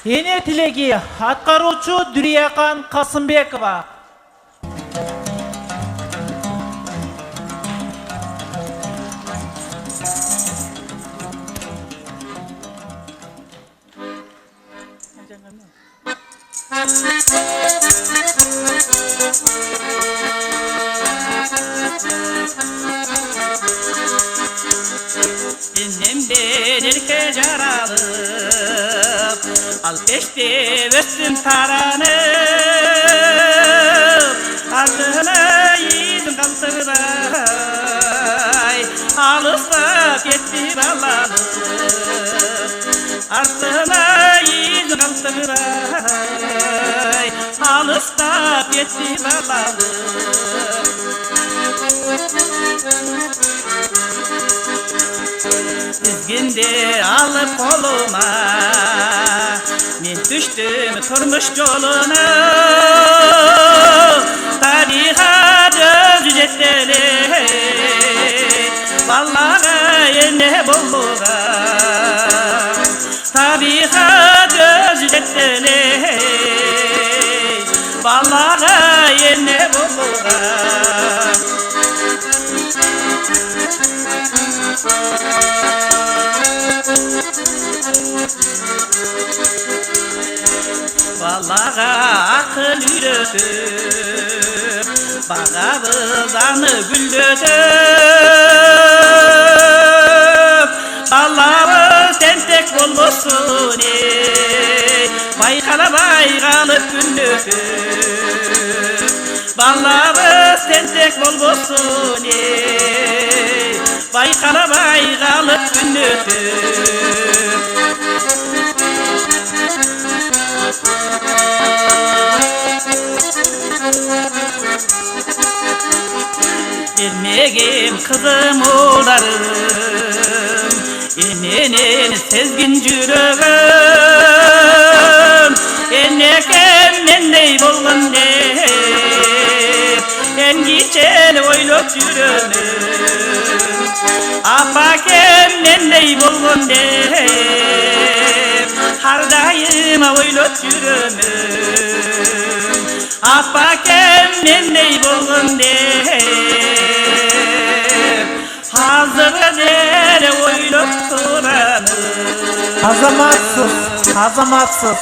Ene tilegi atkaruçu Dürüyakan Kasımбекова. Ennemden erke jaralıp al peşte östüm taranıp ardına yiğidim kalsıray alısta ketti balanıp ardına yiğidim kalsıray alısta ketti balanıp Dizginde alıp koluma men düştüm turmuş yoluna tariha göz jettele vallahi ene bolluğa tariha göz jettele vallahi ene bolluğa Vallaha akıl üretip bağabızanı güldötüp Allah'ı sen tek olmuşsun ey Baykala baykalıp güldötüp Vallahi sen tek olmuşsun ey Baykala baykalıp güldötüp Ermegim kızım oğlarım Enenin sezgin yüreğim Ennekem nendey bolgun deyip En geçel oylop yüreğim Apakem nendey bolgun deyip Har daima oylop yüreğim Apakem nendey bolgun deyip Hazır der oylop duranım Azamatsız, azamatsız.